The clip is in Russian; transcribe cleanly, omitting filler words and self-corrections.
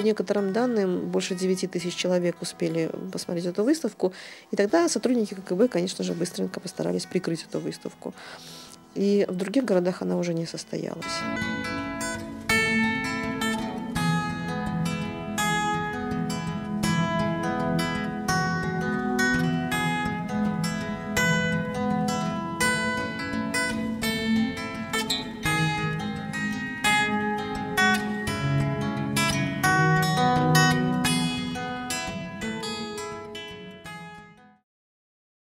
некоторым данным, больше 9 тысяч человек успели посмотреть эту выставку. И тогда сотрудники КГБ, конечно же, быстренько постарались прикрыть эту выставку. И в других городах она уже не состоялась.